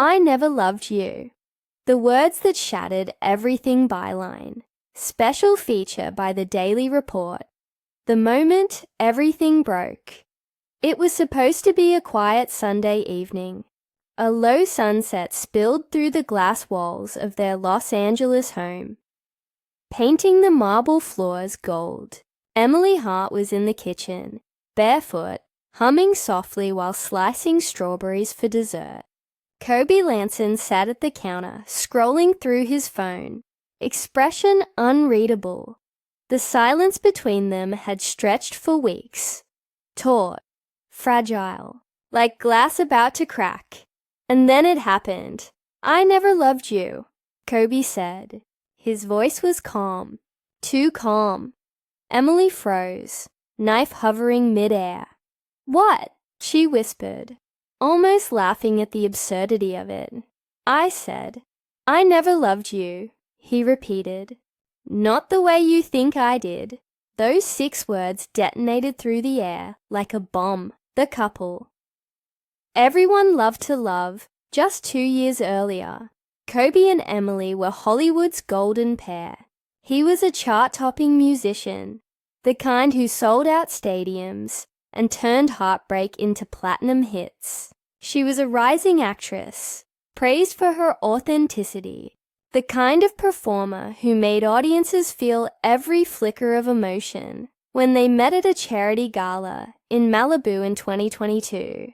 I never loved you. The words that shattered everything byline. Special feature by the Daily Report. The moment everything broke. It was supposed to be a quiet Sunday evening. A low sunset spilled through the glass walls of their Los Angeles home, painting the marble floors gold. Emily Hart was in the kitchen, barefoot, humming softly while slicing strawberries for dessert. Kobe Lanson sat at the counter, scrolling through his phone, expression unreadable. The silence between them had stretched for weeks, taut, fragile, like glass about to crack. And then it happened. I never loved you, Kobe said. His voice was calm, too calm. Emily froze, knife hovering midair. What? She whispered, almost laughing at the absurdity of it. I said, I never loved you, he repeated. Not the way you think I did. Those 6 words detonated through the air like a bomb. The couple. Everyone loved to love. Just 2 years earlier, Kobe and Emily were Hollywood's golden pair. He was a chart-topping musician, the kind who sold out stadiums and turned heartbreak into platinum hits. She was a rising actress, praised for her authenticity, the kind of performer who made audiences feel every flicker of emotion. When they met at a charity gala in Malibu in 2022,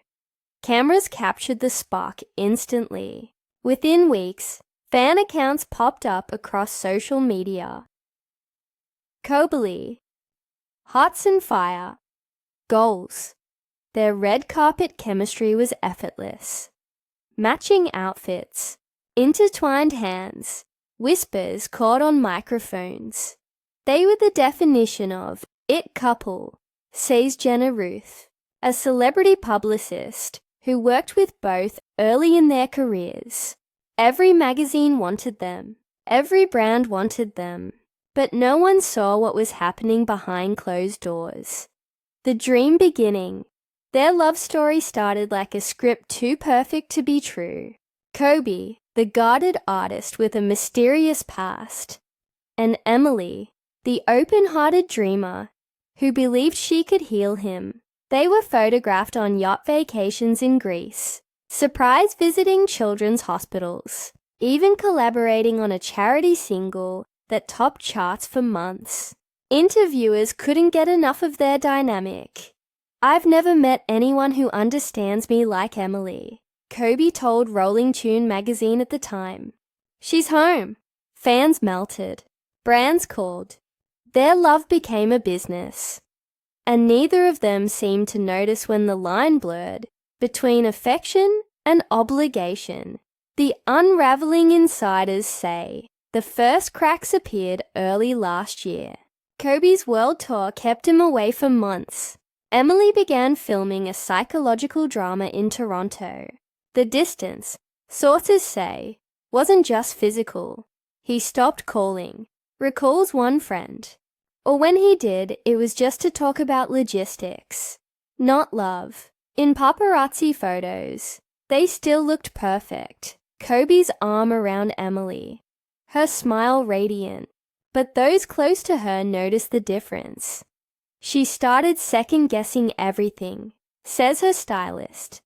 cameras captured the spark instantly. Within weeks, fan accounts popped up across social media. Kobe, hearts and fire, goals. Their red carpet chemistry was effortless. Matching outfits, intertwined hands, whispers caught on microphones. They were the definition of it couple, says Jenna Ruth, a celebrity publicist who worked with both early in their careers. Every magazine wanted them, every brand wanted them, but no one saw what was happening behind closed doors. The dream beginning. Their love story started like a script too perfect to be true. Kobe, the guarded artist with a mysterious past, and Emily, the open-hearted dreamer who believed she could heal him. They were photographed on yacht vacations in Greece, surprise visiting children's hospitals, even collaborating on a charity single that topped charts for months. Interviewers couldn't get enough of their dynamic. I've never met anyone who understands me like Emily, Kobe told Rolling Tune magazine at the time. She's home. Fans melted. Brands called. Their love became a business. And neither of them seemed to notice when the line blurred between affection and obligation. The unraveling insiders say the first cracks appeared early last year. Kobe's world tour kept him away for months. Emily began filming a psychological drama in Toronto. The distance, sources say, wasn't just physical. He stopped calling, recalls one friend. Or when he did, it was just to talk about logistics, not love. In paparazzi photos, they still looked perfect. Kobe's arm around Emily, her smile radiant. But those close to her noticed the difference. She started second-guessing everything, says her stylist,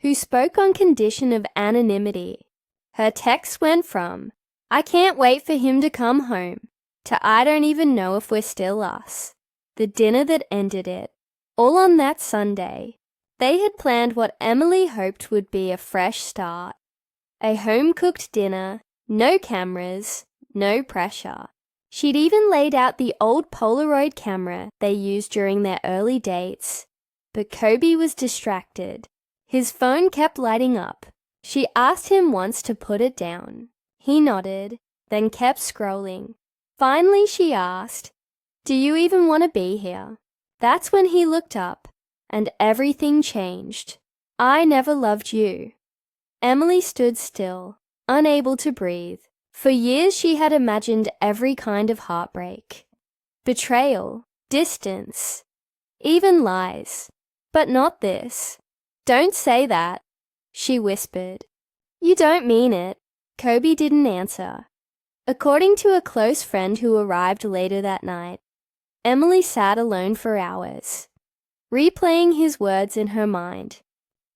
who spoke on condition of anonymity. Her texts went from, "I can't wait for him to come home," to "I don't even know if we're still us." The dinner that ended it, all on that Sunday. They had planned what Emily hoped would be a fresh start. A home-cooked dinner, no cameras, no pressure. She'd even laid out the old Polaroid camera they used during their early dates. But Kobe was distracted. His phone kept lighting up. She asked him once to put it down. He nodded, then kept scrolling. Finally, she asked, "Do you even want to be here?" That's when he looked up, and everything changed. "I never loved you." Emily stood still, unable to breathe. For years she had imagined every kind of heartbreak. Betrayal, distance, even lies. But not this. "Don't say that," she whispered. You don't mean it. Kobe didn't answer. According to a close friend who arrived later that night, Emily sat alone for hours, replaying his words in her mind.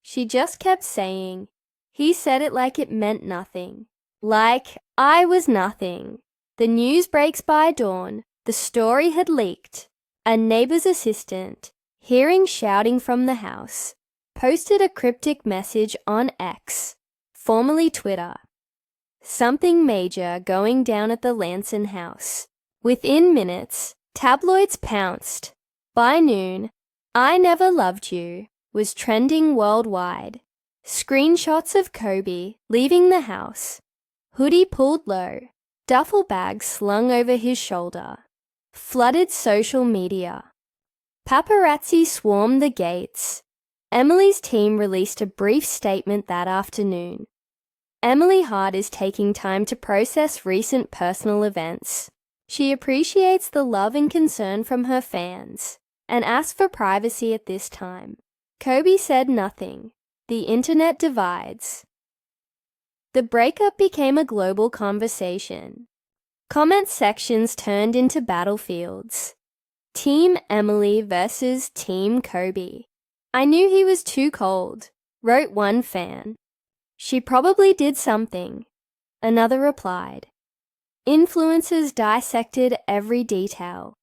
She just kept saying, he said it like it meant nothing. Like I was nothing. The news breaks by dawn. The story had leaked. A neighbor's assistant, hearing shouting from the house, posted a cryptic message on X, formerly Twitter. Something major going down at the Lanson house. Within minutes, tabloids pounced. By noon, I Never Loved You was trending worldwide. Screenshots of Kobe leaving the house, hoodie pulled low, duffel bag slung over his shoulder, flooded social media. Paparazzi swarmed the gates. Emily's team released a brief statement that afternoon. Emily Hart is taking time to process recent personal events. She appreciates the love and concern from her fans and asked for privacy at this time. Kobe said nothing. The internet divides. The breakup became a global conversation. Comment sections turned into battlefields. Team Emily versus Team Kobe. I knew he was too cold, wrote one fan. She probably did something, another replied. Influencers dissected every detail.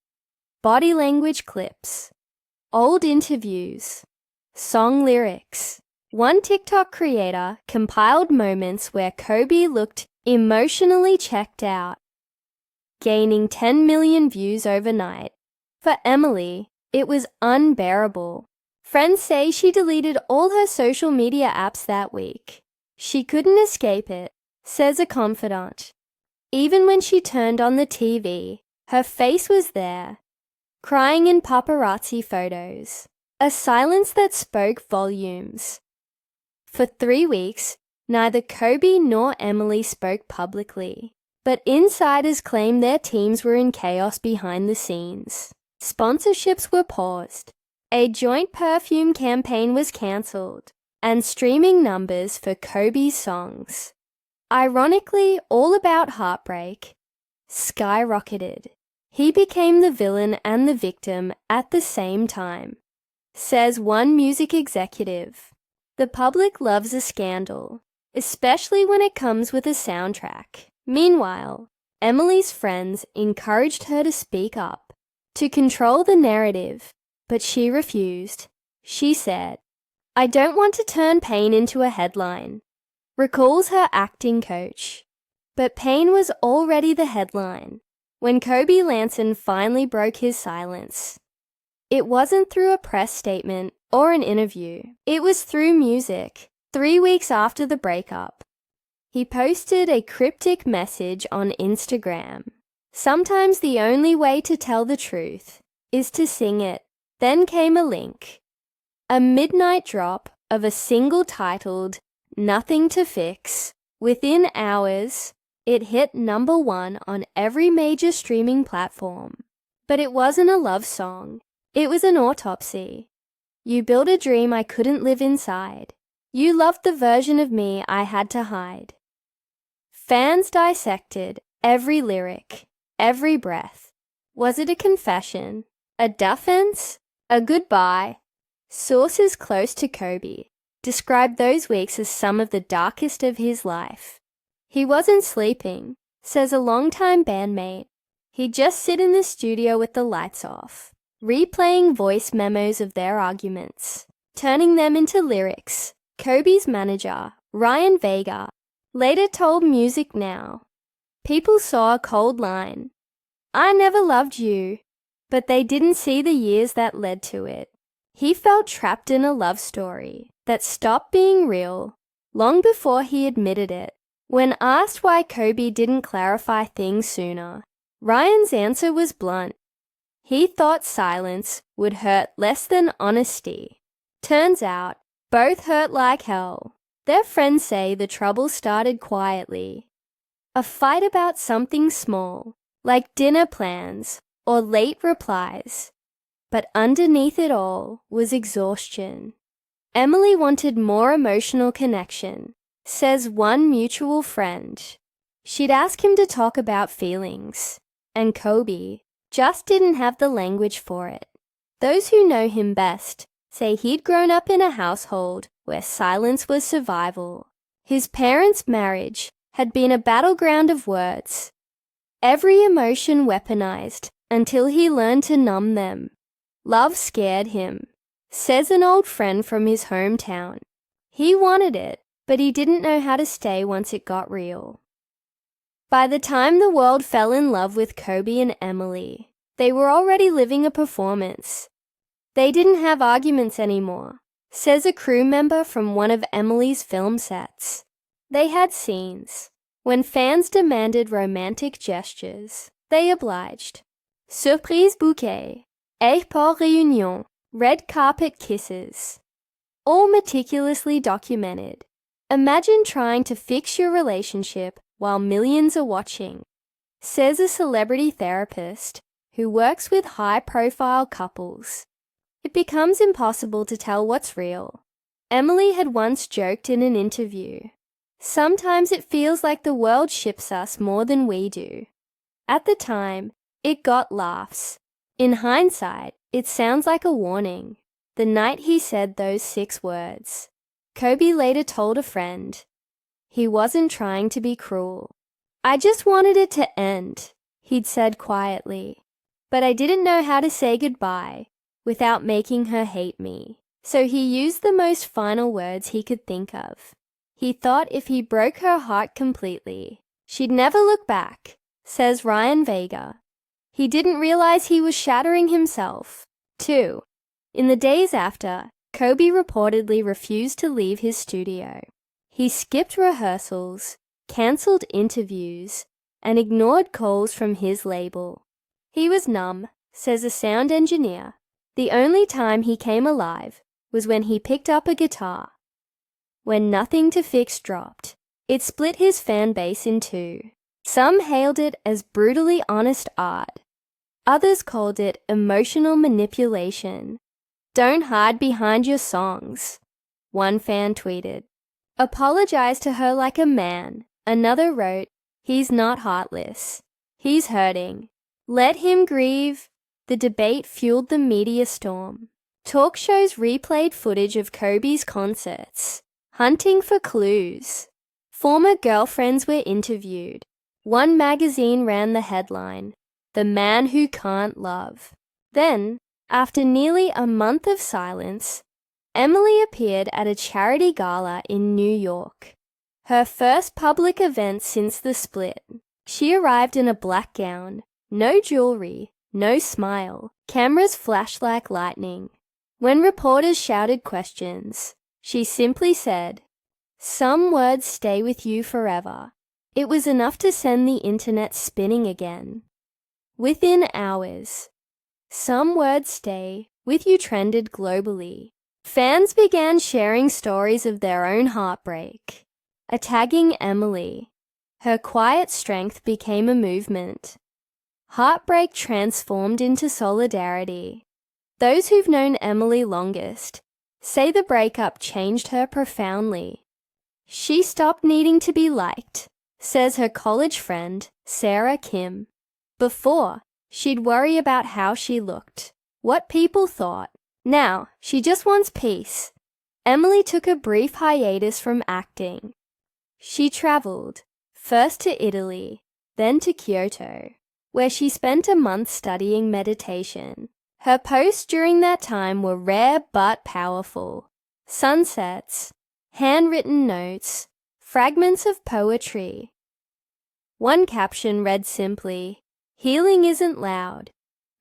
Body language clips, old interviews, song lyrics. One TikTok creator compiled moments where Kobe looked emotionally checked out, gaining 10 million views overnight. For Emily, it was unbearable. Friends say she deleted all her social media apps that week. She couldn't escape it, says a confidant. Even when she turned on the TV, her face was there, crying in paparazzi photos. A silence that spoke volumes. For 3 weeks, neither Kobe nor Emily spoke publicly, but insiders claimed their teams were in chaos behind the scenes. Sponsorships were paused, a joint perfume campaign was cancelled, and streaming numbers for Kobe's songs, ironically all about heartbreak, skyrocketed. He became the villain and the victim at the same time, says one music executive. The public loves a scandal, especially when it comes with a soundtrack. Meanwhile, Emily's friends encouraged her to speak up, to control the narrative, but she refused. She said, I don't want to turn pain into a headline, recalls her acting coach. But pain was already the headline when Kobe Lanson finally broke his silence. It wasn't through a press statement or an interview. It was through music. 3 weeks after the breakup, he posted a cryptic message on Instagram. Sometimes the only way to tell the truth is to sing it. Then came a link. A midnight drop of a single titled Nothing to Fix. Within hours, it hit #1 on every major streaming platform. But it wasn't a love song. It was an autopsy. You built a dream I couldn't live inside. You loved the version of me I had to hide. Fans dissected every lyric, every breath. Was it a confession? A defense? A goodbye? Sources close to Kobe described those weeks as some of the darkest of his life. He wasn't sleeping, says a longtime bandmate. He'd just sit in the studio with the lights off, replaying voice memos of their arguments, turning them into lyrics. Kobe's manager, Ryan Vega, later told Music Now, people saw a cold line. I never loved you, but they didn't see the years that led to it. He felt trapped in a love story that stopped being real long before he admitted it. When asked why Kobe didn't clarify things sooner, Ryan's answer was blunt. He thought silence would hurt less than honesty. Turns out, both hurt like hell. Their friends say the trouble started quietly. A fight about something small, like dinner plans or late replies. But underneath it all was exhaustion. Emily wanted more emotional connection, says one mutual friend. She'd ask him to talk about feelings, and Kobe just didn't have the language for it. Those who know him best say he'd grown up in a household where silence was survival. His parents' marriage had been a battleground of words, every emotion weaponized until he learned to numb them. Love scared him, says an old friend from his hometown. He wanted it, but he didn't know how to stay once it got real. By the time the world fell in love with Kobe and Emily, they were already living a performance. They didn't have arguments anymore, says a crew member from one of Emily's film sets. They had scenes. When fans demanded romantic gestures, they obliged. Surprise bouquet, airport réunion, red carpet kisses. All meticulously documented. Imagine trying to fix your relationship while millions are watching, says a celebrity therapist who works with high-profile couples. It becomes impossible to tell what's real. Emily had once joked in an interview, "Sometimes it feels like the world ships us more than we do." At the time, it got laughs. In hindsight, it sounds like a warning. The night he said those 6 words, Kobe later told a friend, he wasn't trying to be cruel. "I just wanted it to end," he'd said quietly. "But I didn't know how to say goodbye without making her hate me. So he used the most final words he could think of. He thought if he broke her heart completely, she'd never look back," says Ryan Vega. He didn't realize he was shattering himself, too. In the days after, Kobe reportedly refused to leave his studio. He skipped rehearsals, cancelled interviews, and ignored calls from his label. He was numb, says a sound engineer. The only time he came alive was when he picked up a guitar. When Nothing to Fix dropped, it split his fan base in two. Some hailed it as brutally honest art. Others called it emotional manipulation. "Don't hide behind your songs," one fan tweeted. "Apologize to her like a man," another wrote. "He's not heartless. He's hurting. Let him grieve." The debate fueled the media storm. Talk shows replayed footage of Kobe's concerts, hunting for clues. Former girlfriends were interviewed. One magazine ran the headline, "The Man Who Can't Love." Then, after nearly a month of silence, Emily appeared at a charity gala in New York. Her first public event since the split. She arrived in a black gown, no jewelry, no smile. Cameras flashed like lightning. When reporters shouted questions, she simply said, "Some words stay with you forever." It was enough to send the internet spinning again. Within hours, "Some words stay with you" trended globally. Fans began sharing stories of their own heartbreak, tagging Emily. Her quiet strength became a movement. Heartbreak transformed into solidarity. Those who've known Emily longest say the breakup changed her profoundly. She stopped needing to be liked, says her college friend, Sarah Kim. Before, she'd worry about how she looked, what people thought. Now, she just wants peace. Emily took a brief hiatus from acting. She traveled, first to Italy, then to Kyoto, where she spent a month studying meditation. Her posts during that time were rare but powerful. Sunsets, handwritten notes, fragments of poetry. One caption read simply, "Healing isn't loud."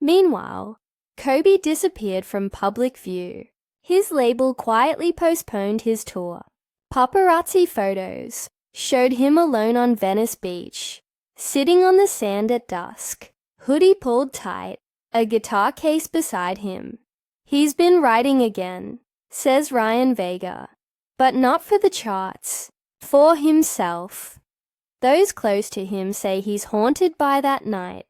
Meanwhile, Kobe disappeared from public view. His label quietly postponed his tour. Paparazzi photos showed him alone on Venice Beach, sitting on the sand at dusk, hoodie pulled tight, a guitar case beside him. He's been writing again, says Ryan Vega, but not for the charts, for himself. Those close to him say he's haunted by that night,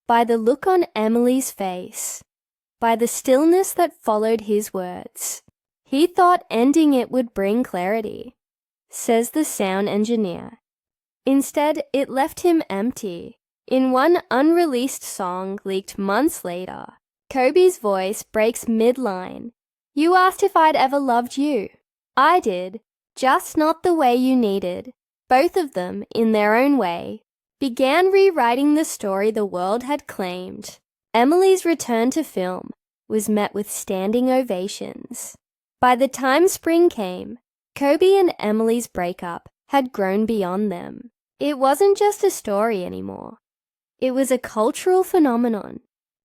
by the look on Emily's face, by the stillness that followed his words. He thought ending it would bring clarity. says the sound engineer. Instead, it left him empty. In one unreleased song leaked months later, Kobe's voice breaks mid-line. You asked if I'd ever loved you. I did, just not the way you needed. Both of them, in their own way, began rewriting the story the world had claimed. Emily's return to film was met with standing ovations. By the time spring came, Kobe and Emily's breakup had grown beyond them. It wasn't just a story anymore. It was a cultural phenomenon.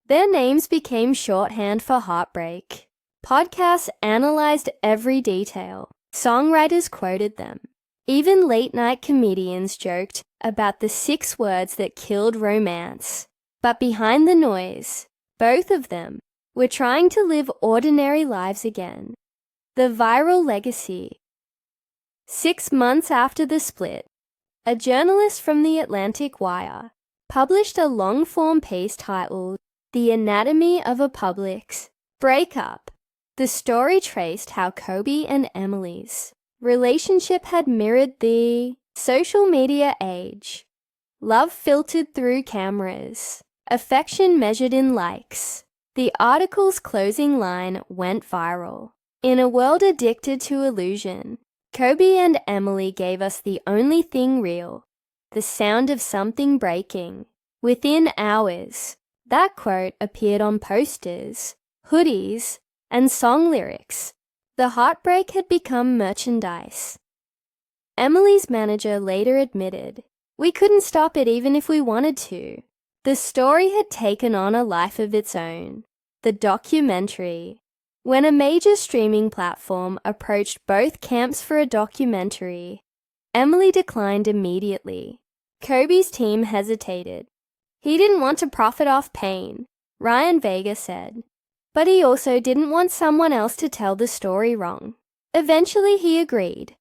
Their names became shorthand for heartbreak. Podcasts analyzed every detail. Songwriters quoted them. Even late-night comedians joked about the 6 words that killed romance. But behind the noise, both of them were trying to live ordinary lives again. The viral legacy. 6 months after the split, a journalist from the Atlantic Wire published a long-form piece titled The Anatomy of a Public's Breakup. The story traced how Kobe and Emily's relationship had mirrored the social media age. Love filtered through cameras, affection measured in likes. The article's closing line went viral. In a world addicted to illusion, Kobe and Emily gave us the only thing real, the sound of something breaking. Within hours, that quote appeared on posters, hoodies, and song lyrics. The heartbreak had become merchandise. Emily's manager later admitted, "We couldn't stop it even if we wanted to." The story had taken on a life of its own. The documentary. When a major streaming platform approached both camps for a documentary, Emily declined immediately. Kobe's team hesitated. He didn't want to profit off pain, Ryan Vega said. But he also didn't want someone else to tell the story wrong. Eventually he agreed.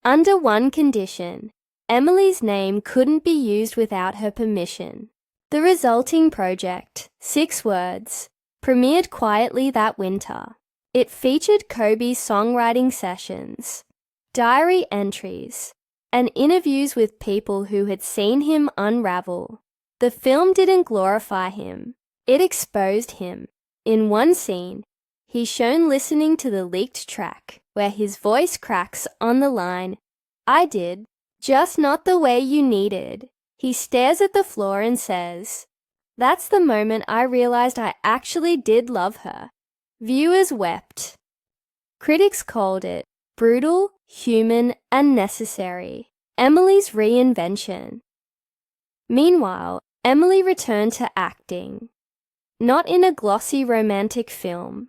Under one condition, Emily's name couldn't be used without her permission. The resulting project, 6 words, premiered quietly that winter. It featured Kobe's songwriting sessions, diary entries, and interviews with people who had seen him unravel. The film didn't glorify him, it exposed him. In one scene, he's shown listening to the leaked track, where his voice cracks on the line, "I did, just not the way you needed." He stares at the floor and says, "That's the moment I realized I actually did love her." Viewers wept. Critics called it brutal, human, and necessary. Emily's reinvention. Meanwhile, Emily returned to acting. Not in a glossy romantic film,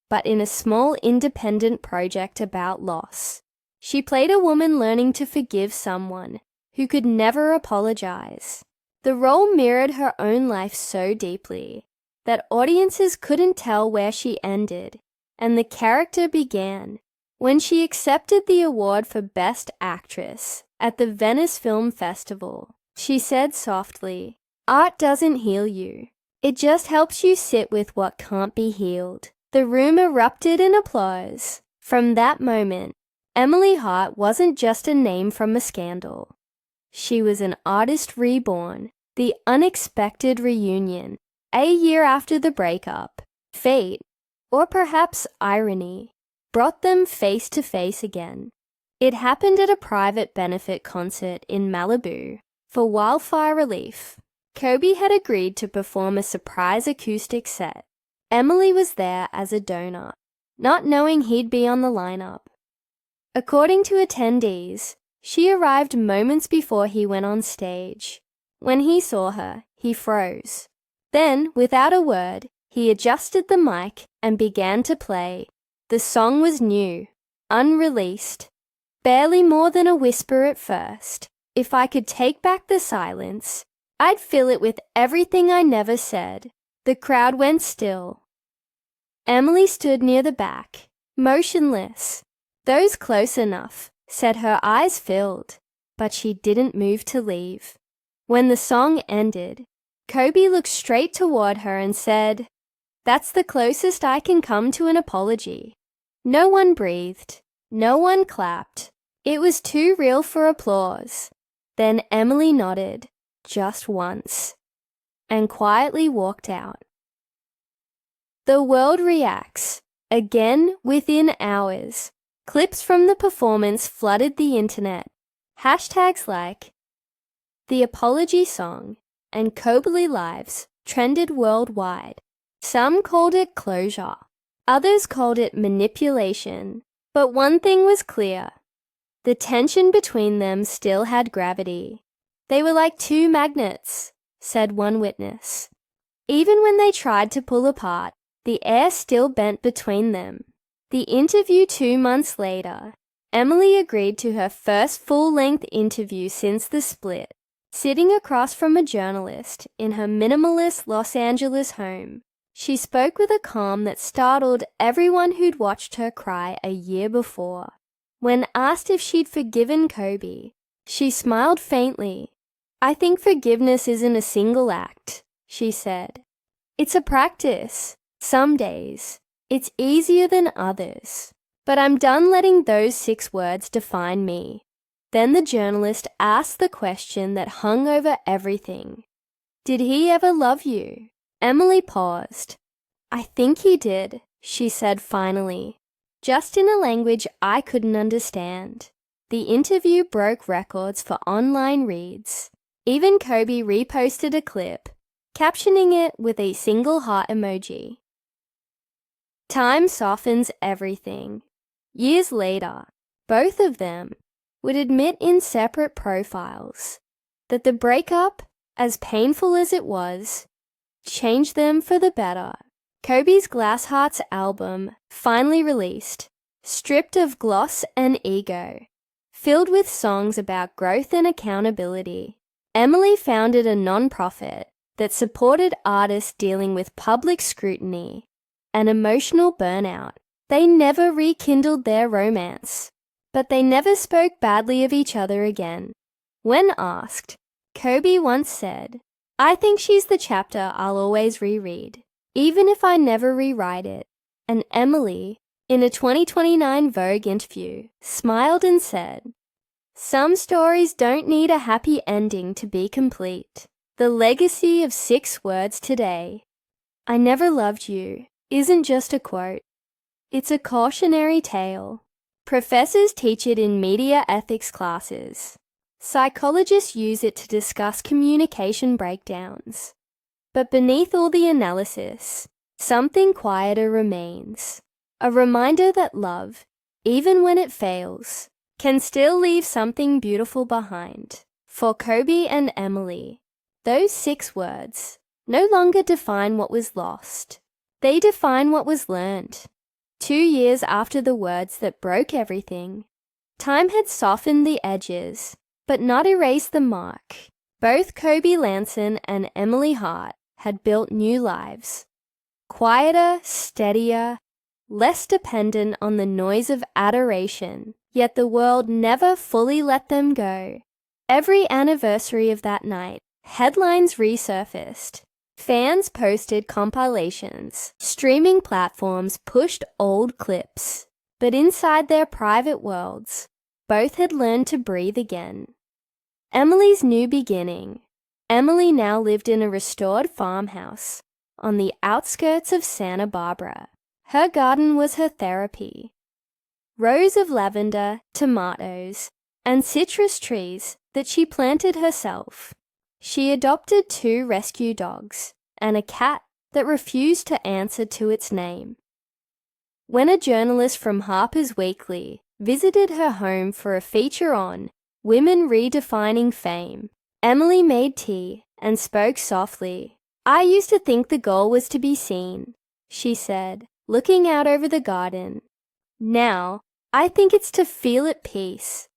but in a small independent project about loss. She played a woman learning to forgive someone who could never apologize. The role mirrored her own life so deeply that audiences couldn't tell where she ended and the character began. When she accepted the award for Best Actress at the Venice Film Festival, she said softly, "Art doesn't heal you. It just helps you sit with what can't be healed." The room erupted in applause. From that moment, Emily Hart wasn't just a name from a scandal. She was an artist reborn, the unexpected reunion. A year after the breakup, fate, or perhaps irony, brought them face to face again. It happened at a private benefit concert in Malibu for wildfire relief. Kobe had agreed to perform a surprise acoustic set. Emily was there as a donor, not knowing he'd be on the lineup. According to attendees, she arrived moments before he went on stage. When he saw her, he froze. Then, without a word, he adjusted the mic and began to play. The song was new, unreleased, barely more than a whisper at first. If I could take back the silence, I'd fill it with everything I never said. The crowd went still. Emily stood near the back, motionless. Those close enough said her eyes filled, but she didn't move to leave. When the song ended, Kobe looked straight toward her and said, "That's the closest I can come to an apology." No one breathed, no one clapped, It was too real for applause. Then Emily nodded, just once, and quietly walked out. The world reacts, again within hours. Clips from the performance flooded the internet. Hashtags like the apology song and Coberly Lives trended worldwide. Some called it closure. Others called it manipulation. But one thing was clear. The tension between them still had gravity. They were like two magnets, said one witness. Even when they tried to pull apart, the air still bent between them. The interview 2 months later, Emily agreed to her first full-length interview since the split, sitting across from a journalist in her minimalist Los Angeles home. She spoke with a calm that startled everyone who'd watched her cry a year before. When asked if she'd forgiven Kobe, she smiled faintly. "I think forgiveness isn't a single act," she said. "It's a practice. Some days, it's easier than others. But I'm done letting those 6 words define me." Then the journalist asked the question that hung over everything. "Did he ever love you?" Emily paused. "I think he did," she said finally, just in a language I couldn't understand. The interview broke records for online reads. Even Kobe reposted a clip, captioning it with a single heart emoji. Time softens everything. Years later, both of them would admit in separate profiles that the breakup, as painful as it was, changed them for the better. Kobe's Glass Hearts album, finally released, stripped of gloss and ego, filled with songs about growth and accountability. Emily founded a non-profit that supported artists dealing with public scrutiny and emotional burnout. They never rekindled their romance, but they never spoke badly of each other again. When asked, Kobe once said, "I think she's the chapter I'll always reread, even if I never rewrite it." And Emily, in a 2029 Vogue interview, smiled and said, "Some stories don't need a happy ending to be complete." The legacy of 6 words today, "I never loved you," isn't just a quote. It's a cautionary tale. Professors teach it in media ethics classes. Psychologists use it to discuss communication breakdowns. But beneath all the analysis, something quieter remains. A reminder that love, even when it fails, can still leave something beautiful behind. For Kobe and Emily, those 6 words no longer define what was lost. They define what was learned. 2 years after the words that broke everything, time had softened the edges, but not erased the mark. Both Kobe Lanson and Emily Hart had built new lives. Quieter, steadier, less dependent on the noise of adoration, yet the world never fully let them go. Every anniversary of that night, headlines resurfaced. Fans posted compilations. Streaming platforms pushed old clips. But inside their private worlds, both had learned to breathe again. Emily's new beginning. Emily now lived in a restored farmhouse on the outskirts of Santa Barbara. Her garden was her therapy. Rows of lavender, tomatoes, and citrus trees that she planted herself. She adopted 2 rescue dogs and a cat that refused to answer to its name. When a journalist from Harper's Weekly visited her home for a feature on Women Redefining Fame, Emily made tea and spoke softly. "I used to think the goal was to be seen," she said, looking out over the garden. "Now, I think it's to feel at peace."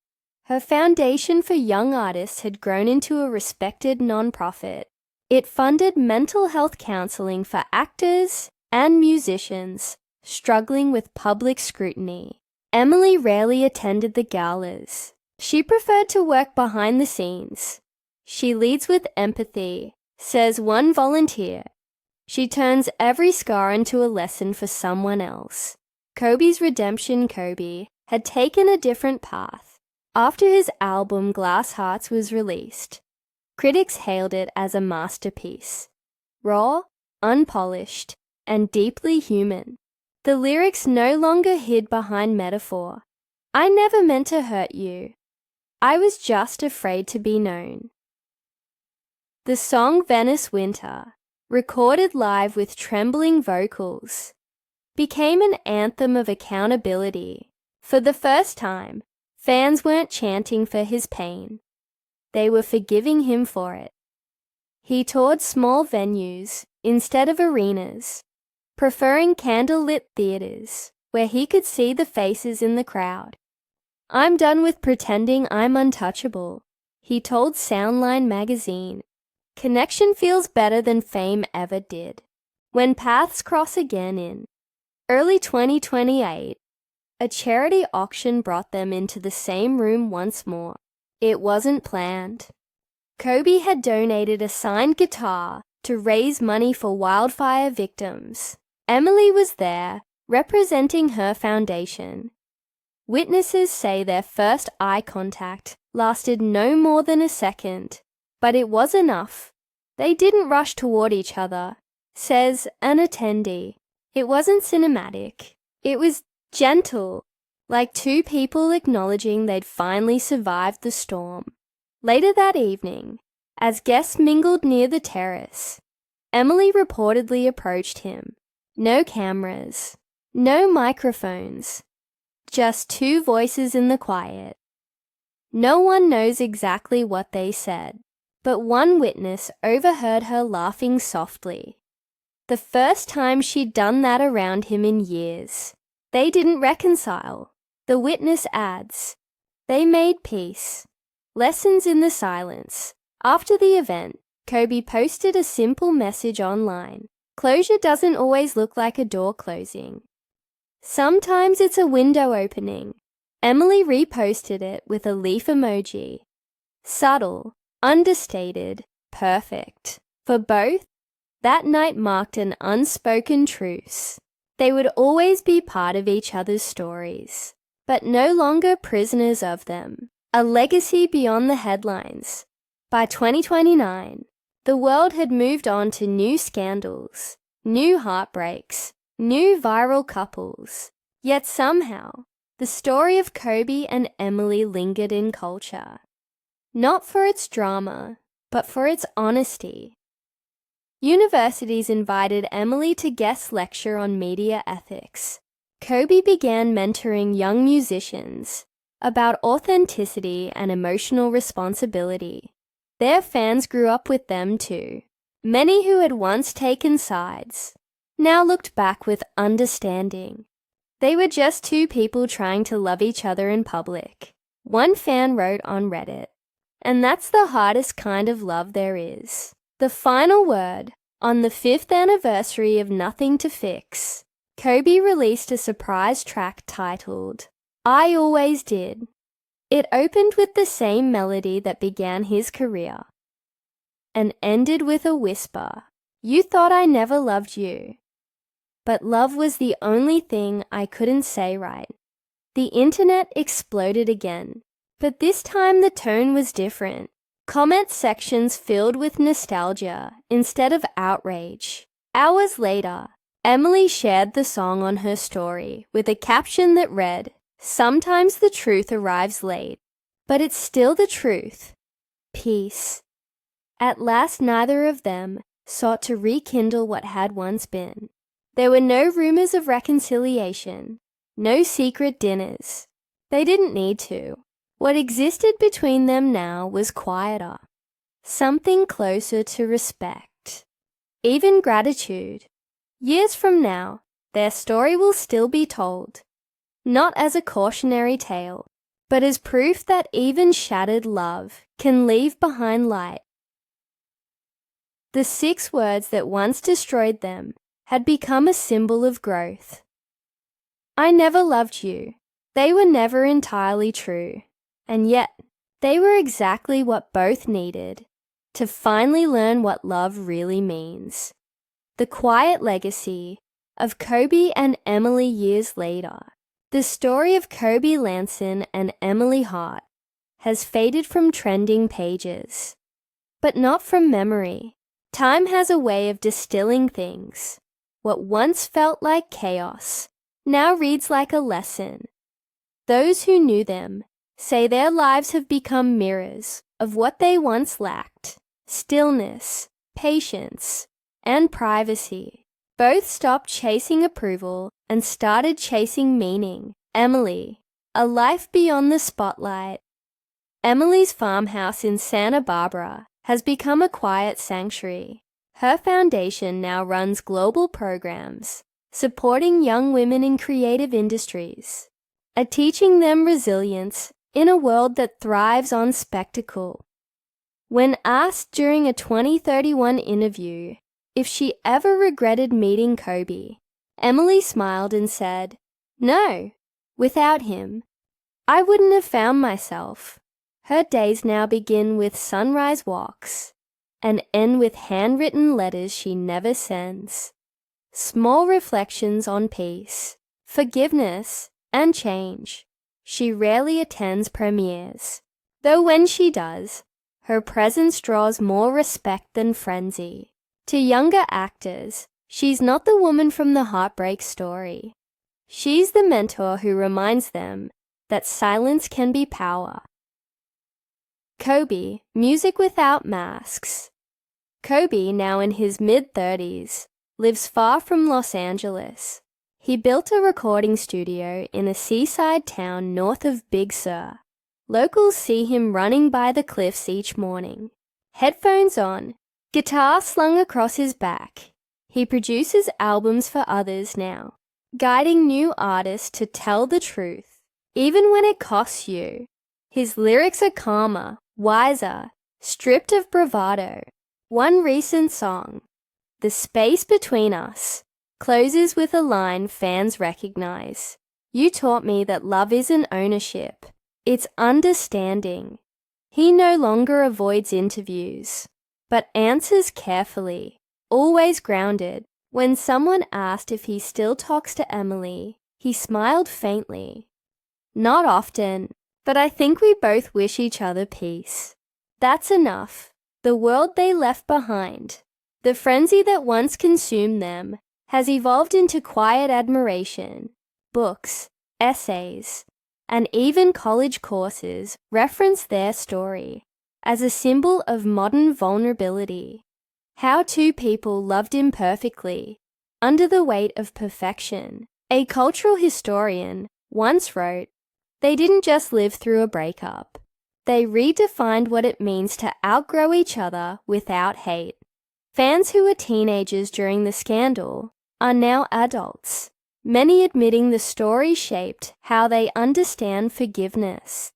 Her foundation for young artists had grown into a respected nonprofit. It funded mental health counseling for actors and musicians struggling with public scrutiny. Emily rarely attended the galas. She preferred to work behind the scenes. "She leads with empathy," says one volunteer. "She turns every scar into a lesson for someone else." Kobe's redemption Kobe had taken a different path. After his album Glass Hearts was released, critics hailed it as a masterpiece. Raw, unpolished, and deeply human. The lyrics no longer hid behind metaphor. I never meant to hurt you. I was just afraid to be known. The song Venice Winter, recorded live with trembling vocals, became an anthem of accountability. For the first time, fans weren't chanting for his pain. They were forgiving him for it. He toured small venues instead of arenas, preferring candlelit theaters where he could see the faces in the crowd. I'm done with pretending I'm untouchable, he told Soundline magazine. Connection feels better than fame ever did. When paths cross again in early 2028, a charity auction brought them into the same room once more. It wasn't planned. Kobe had donated a signed guitar to raise money for wildfire victims. Emily was there, representing her foundation. Witnesses say their first eye contact lasted no more than a second, but it was enough. They didn't rush toward each other, says an attendee. It wasn't cinematic. It was gentle, like two people acknowledging they'd finally survived the storm. Later that evening, as guests mingled near the terrace, Emily reportedly approached him. No cameras, no microphones, just two voices in the quiet. No one knows exactly what they said, but one witness overheard her laughing softly. The first time she'd done that around him in years. They didn't reconcile. The witness adds, they made peace. Lessons in the silence. After the event, Kobe posted a simple message online. Closure doesn't always look like a door closing. Sometimes it's a window opening. Emily reposted it with a leaf emoji. Subtle, understated, perfect. For both, that night marked an unspoken truce. They would always be part of each other's stories, but no longer prisoners of them. A legacy beyond the headlines. By 2029, the world had moved on to new scandals, new heartbreaks, new viral couples. Yet somehow, the story of Kobe and Emily lingered in culture. Not for its drama, but for its honesty. Universities invited Emily to guest lecture on media ethics. Kobe began mentoring young musicians about authenticity and emotional responsibility. Their fans grew up with them too. Many who had once taken sides now looked back with understanding. They were just two people trying to love each other in public. One fan wrote on Reddit, and that's the hardest kind of love there is. The final word, on the 5th anniversary of Nothing to Fix, Kobe released a surprise track titled, I Always Did. It opened with the same melody that began his career, and ended with a whisper, you thought I never loved you, but love was the only thing I couldn't say right. The internet exploded again, but this time the tone was different. Comment sections filled with nostalgia instead of outrage. Hours later, Emily shared the song on her story with a caption that read, sometimes the truth arrives late, but it's still the truth. Peace. At last, neither of them sought to rekindle what had once been. There were no rumors of reconciliation, no secret dinners. They didn't need to. What existed between them now was quieter, something closer to respect, even gratitude. Years from now, their story will still be told, not as a cautionary tale, but as proof that even shattered love can leave behind light. The 6 words that once destroyed them had become a symbol of growth. I never loved you. They were never entirely true. And yet, they were exactly what both needed to finally learn what love really means. The quiet legacy of Kobe and Emily years later. The story of Kobe Lanson and Emily Hart has faded from trending pages. But not from memory. Time has a way of distilling things. What once felt like chaos now reads like a lesson. Those who knew them say their lives have become mirrors of what they once lacked: stillness, patience, and privacy. Both stopped chasing approval and started chasing meaning. Emily, a life beyond the spotlight. Emily's farmhouse in Santa Barbara has become a quiet sanctuary. Her foundation now runs global programs, supporting young women in creative industries, teaching them resilience in a world that thrives on spectacle. When asked during a 2031 interview if she ever regretted meeting Kobe, Emily smiled and said, "No, without him, I wouldn't have found myself." Her days now begin with sunrise walks and end with handwritten letters she never sends. Small reflections on peace, forgiveness, and change. She rarely attends premieres, though when she does, her presence draws more respect than frenzy. To younger actors, she's not the woman from the heartbreak story. She's the mentor who reminds them that silence can be power. Kobe, music without masks. Kobe, now in his mid-30s, lives far from Los Angeles. He built a recording studio in a seaside town north of Big Sur. Locals see him running by the cliffs each morning, headphones on, guitar slung across his back. He produces albums for others now, guiding new artists to tell the truth, even when it costs you. His lyrics are calmer, wiser, stripped of bravado. One recent song, "The Space Between Us," closes with a line fans recognize. "You taught me that love isn't ownership, it's understanding." He no longer avoids interviews, but answers carefully, always grounded. When someone asked if he still talks to Emily, he smiled faintly. "Not often, but I think we both wish each other peace." That's enough. The world they left behind, the frenzy that once consumed them, has evolved into quiet admiration. Books, essays, and even college courses reference their story as a symbol of modern vulnerability. How two people loved imperfectly, under the weight of perfection. A cultural historian once wrote, "They didn't just live through a breakup. They redefined what it means to outgrow each other without hate." Fans who were teenagers during the scandal are now adults, many admitting the story shaped how they understand forgiveness.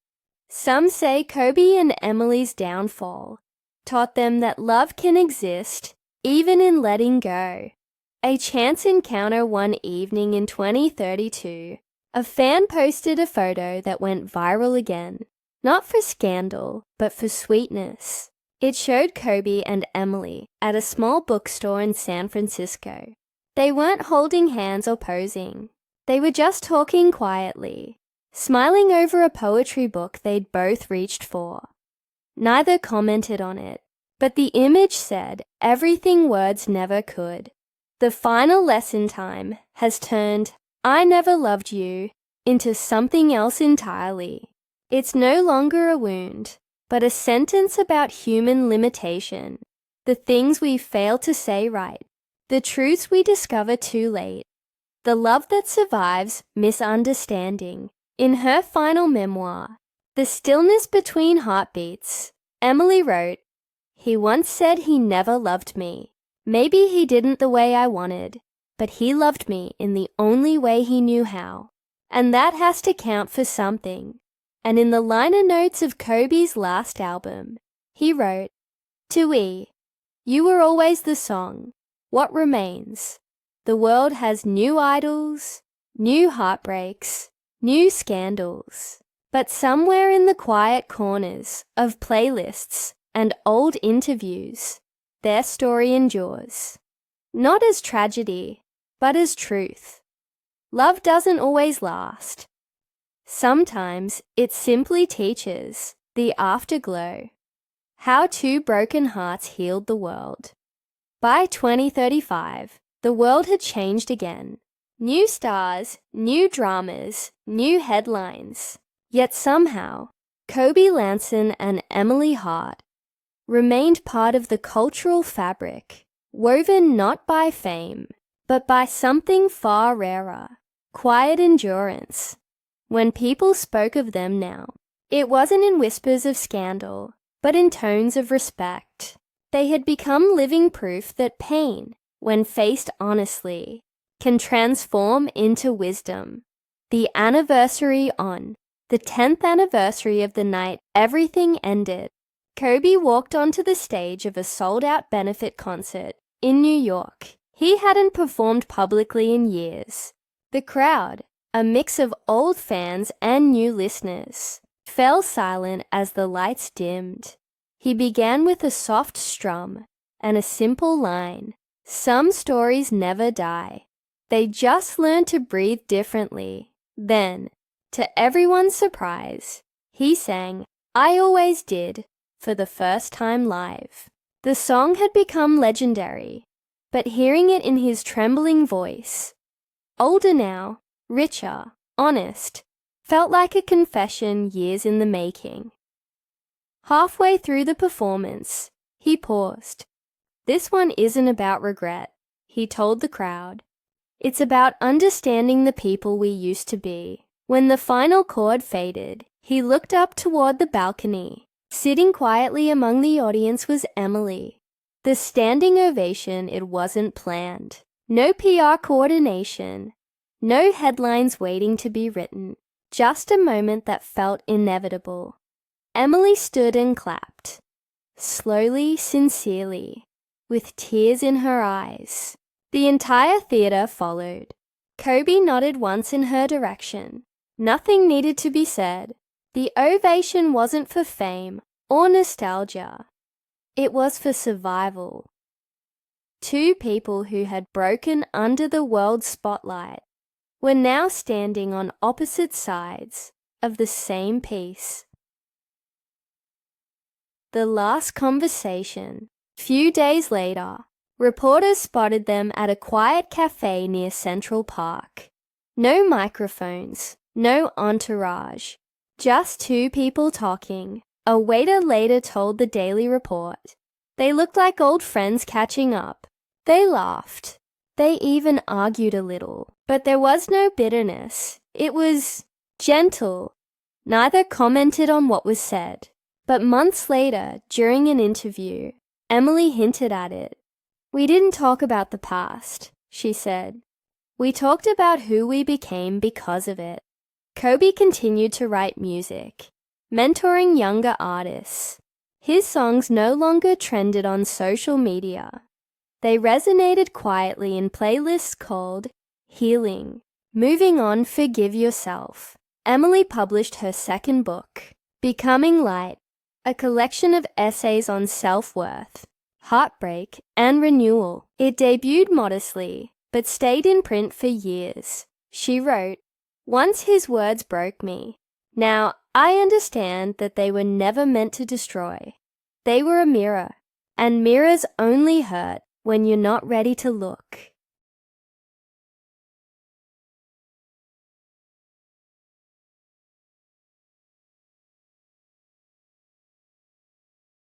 Some say Kobe and Emily's downfall taught them that love can exist even in letting go. A chance encounter one evening in 2032, a fan posted a photo that went viral again, not for scandal, but for sweetness. It showed Kobe and Emily at a small bookstore in San Francisco. They weren't holding hands or posing. They were just talking quietly, smiling over a poetry book they'd both reached for. Neither commented on it, but the image said everything words never could. The final lesson time has turned "I never loved you" into something else entirely. It's no longer a wound, but a sentence about human limitation, the things we fail to say right, the truths we discover too late, the love that survives misunderstanding. In her final memoir, The Stillness Between Heartbeats, Emily wrote, "He once said he never loved me. Maybe he didn't the way I wanted, but he loved me in the only way he knew how. And that has to count for something." And in the liner notes of Kobe's last album, he wrote, "To E, you were always the song. What remains? The world has new idols, new heartbreaks, new scandals. But somewhere in the quiet corners of playlists and old interviews, their story endures. Not as tragedy, but as truth. Love doesn't always last. Sometimes it simply teaches The Afterglow. How Two Broken Hearts Healed the World. By 2035, the world had changed again. New stars, new dramas, new headlines. Yet somehow, Kobe Lanson and Emily Hart remained part of the cultural fabric, woven not by fame, but by something far rarer, quiet endurance. When people spoke of them now, it wasn't in whispers of scandal, but in tones of respect. They had become living proof that pain, when faced honestly, can transform into wisdom. The anniversary on the 10th anniversary of the night everything ended, Kobe walked onto the stage of a sold-out benefit concert in New York. He hadn't performed publicly in years. The crowd, a mix of old fans and new listeners, fell silent as the lights dimmed. He began with a soft strum and a simple line. Some stories never die. They just learn to breathe differently. Then, to everyone's surprise, he sang "I Always Did" for the first time live. The song had become legendary, but hearing it in his trembling voice, older now, richer, honest, felt like a confession years in the making. Halfway through the performance, he paused. "This one isn't about regret," he told the crowd. "It's about understanding the people we used to be." When the final chord faded, he looked up toward the balcony. Sitting quietly among the audience was Emily. The standing ovation, it wasn't planned. No PR coordination. No headlines waiting to be written. Just a moment that felt inevitable. Emily stood and clapped. Slowly, sincerely, with tears in her eyes. The entire theater followed. Kobe nodded once in her direction. Nothing needed to be said. The ovation wasn't for fame or nostalgia. It was for survival. Two people who had broken under the world's spotlight were now standing on opposite sides of the same piece. The last conversation. Few days later, reporters spotted them at a quiet cafe near Central Park. No microphones, no entourage, just two people talking. A waiter later told the Daily Report. They looked like old friends catching up. They laughed. They even argued a little, but there was no bitterness. It was gentle. Neither commented on what was said. But months later, during an interview, Emily hinted at it. "We didn't talk about the past," she said. "We talked about who we became because of it." Kobe continued to write music, mentoring younger artists. His songs no longer trended on social media. They resonated quietly in playlists called Healing. Moving on, Forgive Yourself. Emily published her second book, Becoming Light, a collection of essays on self-worth, heartbreak, and renewal. It debuted modestly, but stayed in print for years. She wrote, "Once his words broke me. Now, I understand that they were never meant to destroy. They were a mirror, and mirrors only hurt when you're not ready to look."